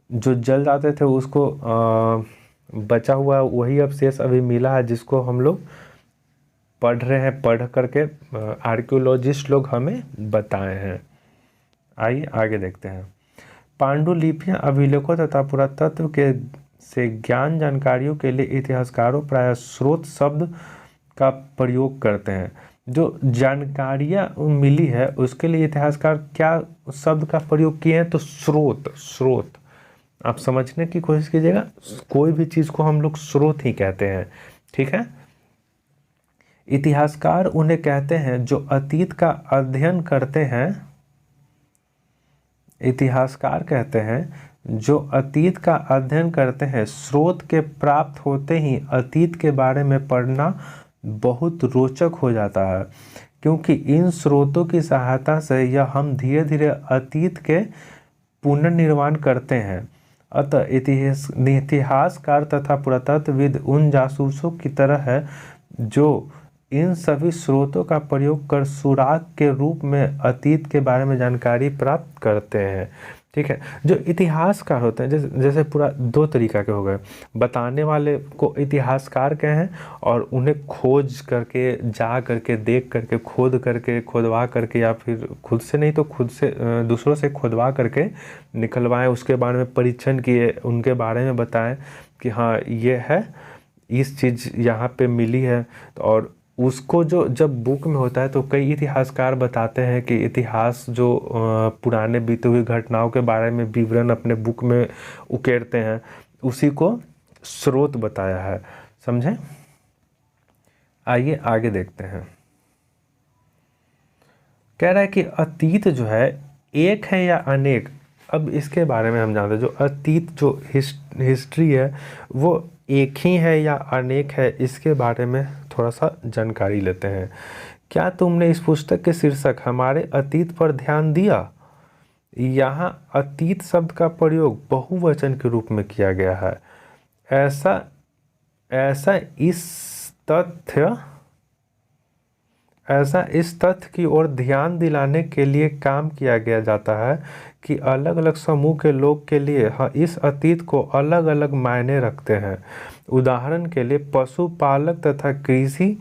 जो जल जाते थे उसको बचा हुआ वही अवशेष अभी मिला है, जिसको हम लोग पढ़ रहे हैं, पढ़ करके आर्कियोलॉजिस्ट लोग हमें बताए हैं। आइए आगे देखते हैं, पांडुलिपियां, अभिलेखों तथा पुरातत्व के से ज्ञान जानकारियों के लिए इतिहासकारों प्रायः स्रोत शब्द का प्रयोग करते हैं। जो जानकारियाँ मिली है उसके लिए इतिहासकार क्या शब्द का प्रयोग किए हैं, तो स्रोत। आप समझने की कोशिश कीजिएगा, कोई भी चीज़ को हम लोग स्रोत ही कहते हैं। ठीक है, इतिहासकार उन्हें कहते हैं जो अतीत का अध्ययन करते हैं। इतिहासकार कहते हैं जो अतीत का अध्ययन करते हैं। स्रोत के प्राप्त होते ही अतीत के बारे में पढ़ना बहुत रोचक हो जाता है, क्योंकि इन स्रोतों की सहायता से यह हम धीरे धीरे अतीत के पुनर्निर्माण करते हैं। अतः इतिहासकार तथा पुरातत्वविद उन जासूसों की तरह है जो इन सभी स्रोतों का प्रयोग कर सुराग के रूप में अतीत के बारे में जानकारी प्राप्त करते हैं। ठीक है, जो इतिहासकार होते हैं, जैसे पूरा दो तरीका के हो गए। बताने वाले को इतिहासकार कहें, और उन्हें खोज करके, जा करके, देख करके, खोद करके, खोदवा करके, या फिर खुद से नहीं तो खुद से दूसरों से खोदवा करके निकलवाएं, उसके बारे में परीक्षण किए, उनके बारे में बताएं कि हाँ ये है, इस चीज़ यहाँ पे मिली है। और उसको जो जब बुक में होता है तो कई इतिहासकार बताते हैं कि इतिहास जो पुराने बीते हुई घटनाओं के बारे में विवरण अपने बुक में उकेरते हैं, उसी को स्रोत बताया है। समझे? आइए आगे देखते हैं। कह रहा है कि अतीत जो है एक है या अनेक। अब इसके बारे में हम जानते हैं, जो अतीत जो हिस्ट्री है वो एक ही है या अनेक है, इसके बारे में थोड़ा सा जानकारी लेते हैं। क्या तुमने इस पुस्तक के शीर्षक हमारे अतीत पर ध्यान दिया? यहाँ अतीत शब्द का प्रयोग बहुवचन के रूप में किया गया है। ऐसा इस तथ्य की ओर ध्यान दिलाने के लिए काम किया गया जाता है कि अलग अलग समूह के लोग के लिए इस अतीत को अलग अलग मायने रखते हैं। उदाहरण के लिए पशुपालक तथा कृषि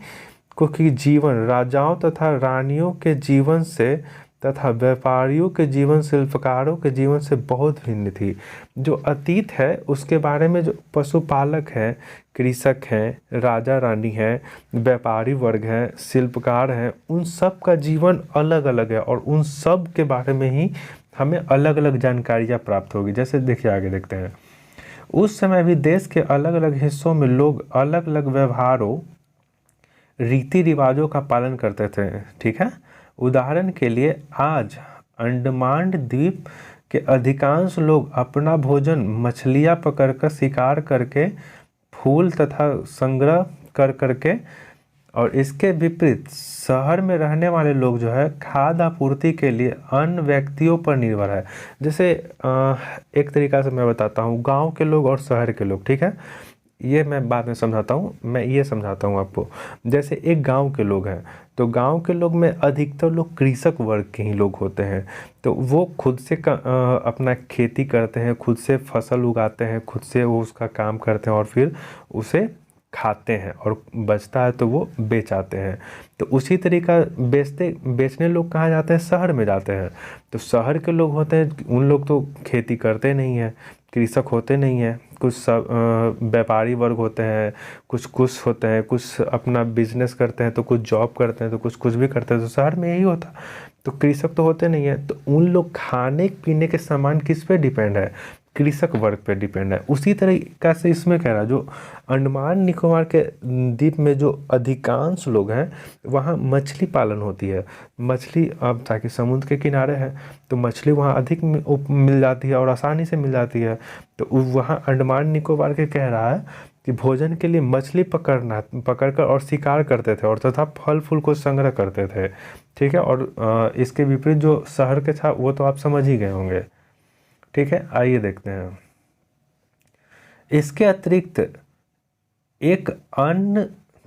को की जीवन राजाओं तथा रानियों के जीवन से तथा व्यापारियों के जीवन शिल्पकारों के जीवन से बहुत भिन्न थी। जो अतीत है उसके बारे में जो पशुपालक हैं, कृषक हैं, राजा रानी हैं, व्यापारी वर्ग हैं, शिल्पकार हैं, उन सब का जीवन अलग अलग है और उन सब के बारे में ही हमें अलग अलग जानकारियाँ प्राप्त होगी। जैसे देखिए आगे देखते हैं। उस समय भी देश के अलग अलग हिस्सों में लोग अलग अलग व्यवहारों, रीति रिवाजों का पालन करते थे। ठीक है, उदाहरण के लिए आज अंडमान द्वीप के अधिकांश लोग अपना भोजन मछलियाँ पकड़कर, शिकार करके, फूल तथा संग्रह कर करके, और इसके विपरीत शहर में रहने वाले लोग जो है खाद्य आपूर्ति के लिए अन्य व्यक्तियों पर निर्भर है। जैसे एक तरीका से मैं बताता हूँ, गांव के लोग और शहर के लोग, ठीक है, ये मैं बाद में समझाता हूँ। मैं ये समझाता हूँ आपको। जैसे एक गांव के लोग हैं, तो गांव के लोग में अधिकतर लोग कृषक वर्ग के ही लोग होते हैं। तो वो खुद से अपना खेती करते हैं, खुद से फसल उगाते हैं, खुद से वो उसका काम करते हैं और फिर उसे खाते हैं और बचता है तो वो बेच आते हैं। तो उसी तरीका बेचने लोग कहाँ जाते हैं? शहर में जाते हैं। तो शहर के लोग होते हैं, उन लोग तो खेती करते नहीं हैं, कृषक होते नहीं हैं, कुछ सब व्यापारी वर्ग होते हैं, कुछ होते हैं, कुछ अपना बिजनेस करते हैं, तो कुछ जॉब करते हैं, तो कुछ भी करते हैं। तो शहर में यही होता, तो कृषक तो होते नहीं है। तो उन लोग खाने पीने के सामान किस पे डिपेंड है? कृषक वर्ग पे डिपेंड है। उसी तरीका से इसमें कह रहा, जो अंडमान निकोबार के द्वीप में जो अधिकांश लोग हैं वहाँ मछली पालन होती है। मछली, अब ताकि समुद्र के किनारे है तो मछली वहाँ अधिक मिल जाती है और आसानी से मिल जाती है। तो वहाँ अंडमान निकोबार के कह रहा है कि भोजन के लिए मछली पकड़कर और शिकार करते थे और तथा फल फूल को संग्रह करते थे। ठीक है, और इसके विपरीत जो शहर के था वो तो आप समझ ही गए होंगे। ठीक है, आइए देखते हैं। इसके अतिरिक्त एक अन्य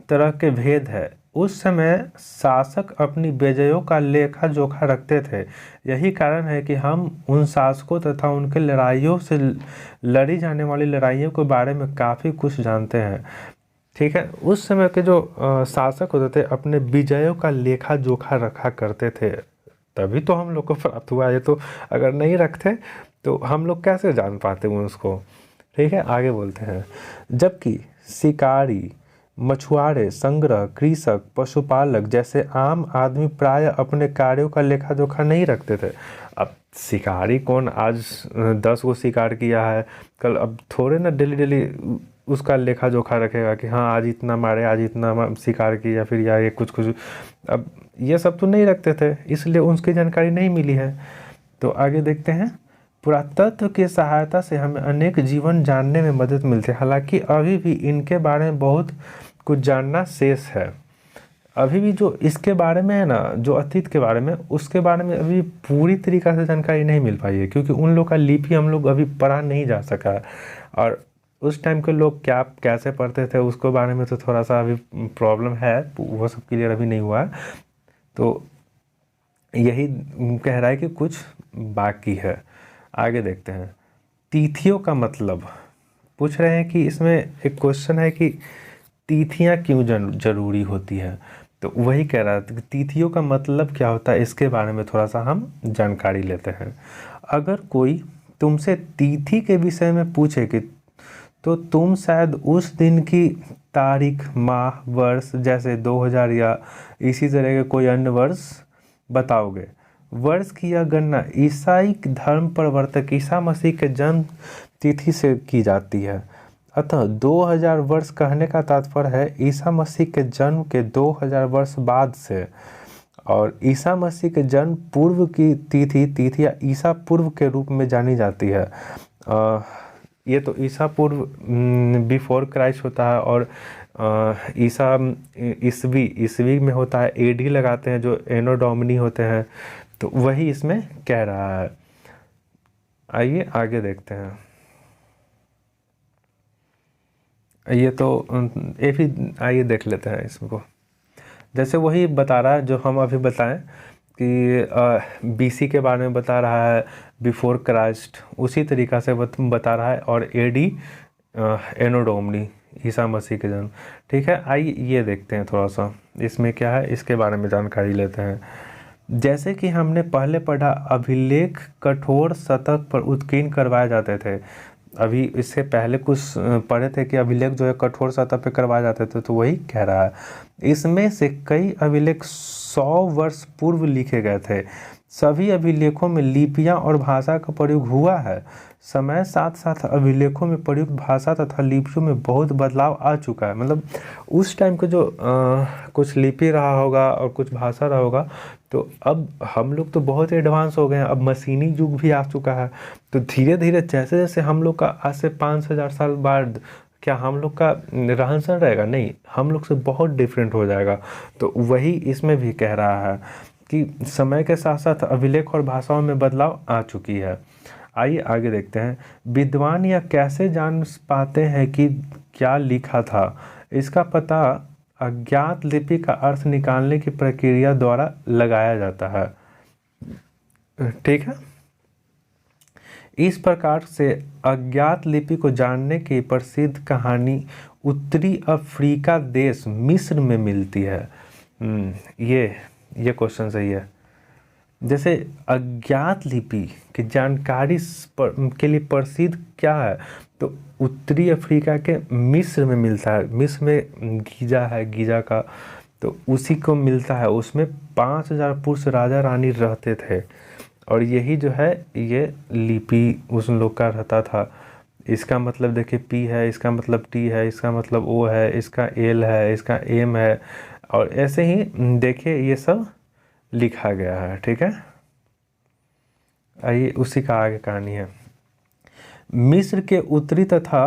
तरह के भेद है। उस समय शासक अपनी विजयों का लेखा जोखा रखते थे। यही कारण है कि हम उन शासकों तथा उनके लड़ाइयों से लड़ी जाने वाली लड़ाइयों के बारे में काफ़ी कुछ जानते हैं। ठीक है, उस समय के जो शासक होते थे अपने विजयों का लेखा जोखा रखा करते थे, तभी तो हम लोग को प्राप्त हुआ। ये तो अगर नहीं रखते तो हम लोग कैसे जान पाते हैं उसको। ठीक है, आगे बोलते हैं। जबकि शिकारी, मछुआरे, संग्रह, कृषक, पशुपालक जैसे आम आदमी प्राय अपने कार्यों का लेखा जोखा नहीं रखते थे। अब शिकारी कौन आज 10 को शिकार किया है कल, अब थोड़े ना डेली डेली उसका लेखा जोखा रखेगा कि हाँ आज इतना मारे, आज इतना शिकार किया, फिर या ये कुछ अब ये सब तो नहीं रखते थे, इसलिए उसकी जानकारी नहीं मिली है। तो आगे देखते हैं। पुरातत्व की सहायता से हमें अनेक जीवन जानने में मदद मिलती है। हालांकि अभी भी इनके बारे में बहुत कुछ जानना शेष है। अभी भी जो इसके बारे में है ना, जो अतीत के बारे में, उसके बारे में अभी पूरी तरीक़ा से जानकारी नहीं मिल पाई है, क्योंकि उन लोग का लिपि हम लोग अभी पढ़ा नहीं जा सका। और उस टाइम के लोग क्या कैसे पढ़ते थे उसके बारे में तो थोड़ा सा अभी प्रॉब्लम है, वो सब क्लियर अभी नहीं हुआ है। तो यही कह रहा है कि कुछ बाकी है। आगे देखते हैं। तिथियों का मतलब पूछ रहे हैं कि इसमें एक क्वेश्चन है कि तिथियां क्यों जरूरी होती है। तो वही कह रहा था कि तिथियों का मतलब क्या होता है, इसके बारे में थोड़ा सा हम जानकारी लेते हैं। अगर कोई तुमसे तिथि के विषय में पूछे कि तो तुम शायद उस दिन की तारीख, माह, वर्ष, जैसे 2000 या इसी तरह के कोई अन्य वर्ष बताओगे। वर्ष की यह गणना ईसाई धर्म प्रवर्तक ईसा मसीह के जन्म तिथि से की जाती है। अतः 2000 वर्ष कहने का तात्पर्य है ईसा मसीह के जन्म के 2000 वर्ष बाद से। और ईसा मसीह के जन्म पूर्व की तिथि या ईसा पूर्व के रूप में जानी जाती है। ये तो ईसा पूर्व बिफोर क्राइस्ट होता है, और ईसा ईसवी में होता है, एडी लगाते हैं जो एनो डोमिनी होते हैं। तो वही इसमें कह रहा है। आइए आगे देखते हैं। ये तो ये भी आइए देख लेते हैं इसको। जैसे वही बता रहा है जो हम अभी बताएं कि बीसी के बारे में बता रहा है, बिफोर क्राइस्ट उसी तरीक़ा से बता रहा है, और एडी एनो डोमिनी ईसा मसीह के जन्म। ठीक है, आइए ये देखते हैं थोड़ा सा इसमें क्या है, इसके बारे में जानकारी लेते हैं। जैसे कि हमने पहले पढ़ा, अभिलेख कठोर सतह पर उत्कीर्ण करवाए जाते थे। अभी इससे पहले कुछ पढ़े थे कि अभिलेख जो है कठोर सतह पे करवाए जाते थे, तो वही कह रहा है। इसमें से कई अभिलेख 100 वर्ष पूर्व लिखे गए थे। सभी अभिलेखों में लिपियां और भाषा का प्रयोग हुआ है। समय साथ साथ अभिलेखों में प्रयुक्त भाषा तथा लिपियों में बहुत बदलाव आ चुका है। मतलब उस टाइम के जो कुछ लिपि रहा होगा और कुछ भाषा रहा होगा, तो अब हम लोग तो बहुत एडवांस हो गए हैं, अब मशीनी युग भी आ चुका है। तो धीरे धीरे जैसे जैसे हम लोग का आज से 5,000 साल बाद क्या हम लोग का रहन सहन रहेगा? नहीं, हम लोग से बहुत डिफरेंट हो जाएगा। तो वही इसमें भी कह रहा है कि समय के साथ साथ अभिलेख और भाषाओं में बदलाव आ चुकी है। आइए आगे देखते हैं। विद्वान यह कैसे जान पाते हैं कि क्या लिखा था? इसका पता अज्ञात लिपि का अर्थ निकालने की प्रक्रिया द्वारा लगाया जाता है। ठीक है, इस प्रकार से अज्ञात लिपि को जानने की प्रसिद्ध कहानी उत्तरी अफ्रीका देश मिस्र में मिलती है। ये क्वेश्चन सही है। जैसे अज्ञात लिपि की जानकारी के लिए प्रसिद्ध क्या है? तो उत्तरी अफ्रीका के मिस्र में मिलता है। मिस्र में गीजा है, गीजा का, तो उसी को मिलता है। उसमें 5,000 पुरुष राजा रानी रहते थे और यही जो है ये लिपि उस लोग का रहता था। इसका मतलब देखिए पी है, इसका मतलब टी है, इसका मतलब ओ है, इसका एल है, इसका एम है, और ऐसे ही देखिए ये सब लिखा गया है। ठीक है, आइए उसी का आगे कहानी है। मिस्र के उत्तरी तथा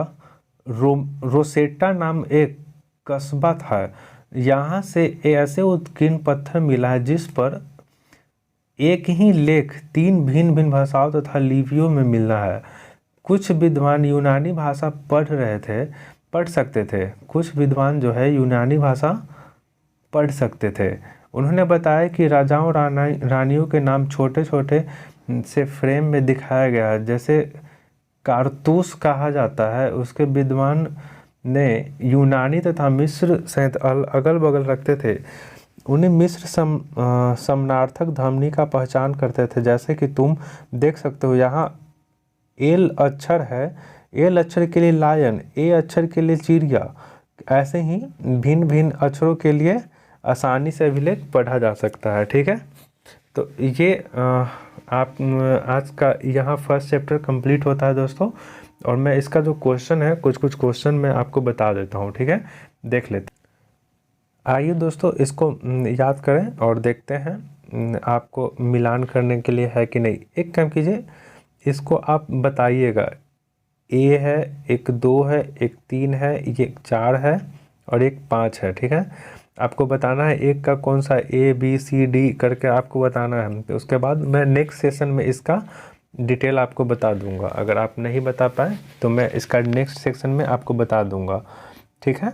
रोसेटा नाम एक कस्बा था। यहाँ से ऐसे उत्कीर्ण पत्थर मिला है जिस पर एक ही लेख 3 भिन्न भिन्न भाषाओं तथा लिपियों में मिलना है। कुछ विद्वान यूनानी भाषा पढ़ सकते थे। कुछ विद्वान जो है यूनानी भाषा पढ़ सकते थे। उन्होंने बताया कि राजाओं रानियों के नाम छोटे छोटे से फ्रेम में दिखाया गया है, जैसे कारतूस कहा जाता है। उसके विद्वान ने यूनानी तथा मिस्र सहित अगल बगल रखते थे। उन्हें मिस्र समानार्थक ध्वनि का पहचान करते थे, जैसे कि तुम देख सकते हो यहाँ एल अक्षर है, एल अक्षर के लिए लायन, ए अक्षर के लिए चिड़िया। ऐसे ही भिन्न भिन्न अक्षरों के लिए आसानी से अभिलेख पढ़ा जा सकता है। ठीक है, तो ये आप आज का यहाँ फर्स्ट चैप्टर कंप्लीट होता है दोस्तों। और मैं इसका जो क्वेश्चन है, कुछ क्वेश्चन मैं आपको बता देता हूँ। ठीक है, देख लेते। आइए दोस्तों इसको याद करें और देखते हैं आपको मिलान करने के लिए है कि नहीं। एक काम कीजिए, इसको आप बताइएगा। ए है, एक 2 है, एक 3 है, ये 4 है और एक 5 है। ठीक है, आपको बताना है एक का कौन सा ए बी सी डी करके आपको बताना है। तो उसके बाद मैं नेक्स्ट सेशन में इसका डिटेल आपको बता दूंगा। अगर आप नहीं बता पाए तो मैं इसका नेक्स्ट सेक्शन में आपको बता दूंगा। ठीक है,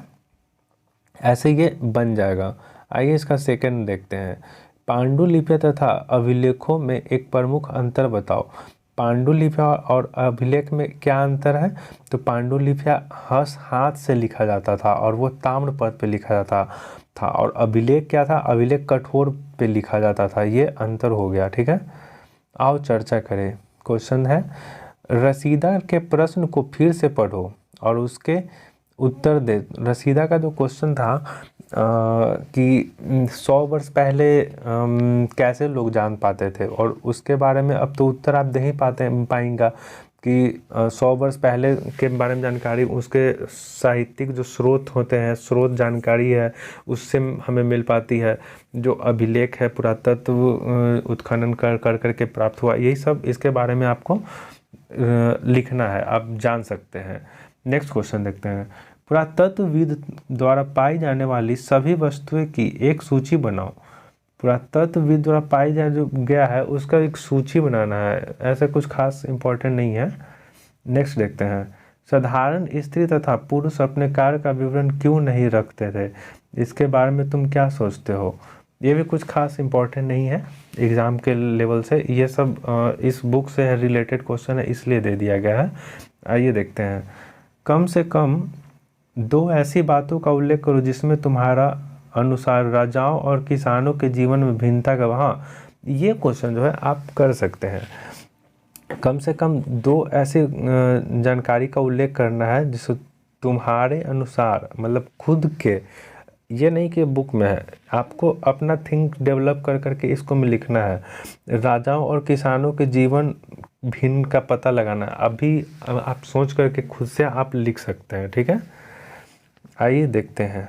ऐसे ये बन जाएगा। आइए इसका सेकंड देखते हैं। पांडुलिपियाँ तथा अभिलेखों में एक प्रमुख अंतर बताओ। पांडुलिपियाँ और अभिलेख में क्या अंतर है? तो पांडुलिपियाँ हाथ से लिखा जाता था और वो ताम्र पत्र पे लिखा जाता था, और अभिलेख क्या था? अभिलेख कठोर पे लिखा जाता था। ये अंतर हो गया। ठीक है, आओ चर्चा करें। क्वेश्चन है, रसीदा के प्रश्न को फिर से पढ़ो और उसके उत्तर दे। रसीदा का जो क्वेश्चन था कि 100 वर्ष पहले कैसे लोग जान पाते थे, और उसके बारे में अब तो उत्तर आप दे ही पाएंगा कि 100 वर्ष पहले के बारे में जानकारी उसके साहित्यिक जो स्रोत होते हैं, स्रोत जानकारी है, उससे हमें मिल पाती है। जो अभिलेख है, पुरातत्व उत्खनन कर के प्राप्त हुआ, यही सब इसके बारे में आपको लिखना है, आप जान सकते हैं। नेक्स्ट क्वेश्चन देखते हैं। पुरातत्वविद द्वारा पाई जाने वाली सभी वस्तुएं की एक सूची बनाओ। पुरातत्वविद द्वारा पाई जाने जो गया है उसका एक सूची बनाना है। ऐसा कुछ खास इंपॉर्टेंट नहीं है। नेक्स्ट देखते हैं। साधारण स्त्री तथा पुरुष अपने कार्य का विवरण क्यों नहीं रखते थे? इसके बारे में तुम क्या सोचते हो? ये भी कुछ खास इंपॉर्टेंट नहीं है एग्ज़ाम के लेवल से। ये सब इस बुक से रिलेटेड क्वेश्चन है, इसलिए दे दिया गया है। आइए देखते हैं। कम से कम 2 ऐसी बातों का उल्लेख करो जिसमें तुम्हारा अनुसार राजाओं और किसानों के जीवन में भिन्नता का। हाँ, ये क्वेश्चन जो है आप कर सकते हैं। कम से कम 2 ऐसी जानकारी का उल्लेख करना है जिसको तुम्हारे अनुसार, मतलब खुद के, ये नहीं कि बुक में है, आपको अपना थिंक डेवलप कर करके इसको में लिखना है। राजाओं और किसानों के जीवन भिन्न का पता लगाना है। अभी आप सोच करके खुद से आप लिख सकते हैं, ठीक है। आइए देखते हैं।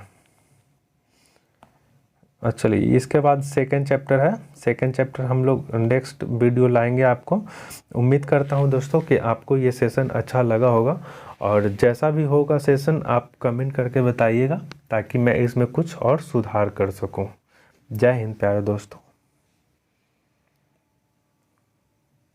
चलिए इसके बाद सेकंड चैप्टर है। सेकंड चैप्टर हम लोग नेक्स्ट वीडियो लाएंगे आपको। उम्मीद करता हूं दोस्तों कि आपको ये सेशन अच्छा लगा होगा, और जैसा भी होगा सेशन आप कमेंट करके बताइएगा ताकि मैं इसमें कुछ और सुधार कर सकूं। जय हिंद प्यारे दोस्तों।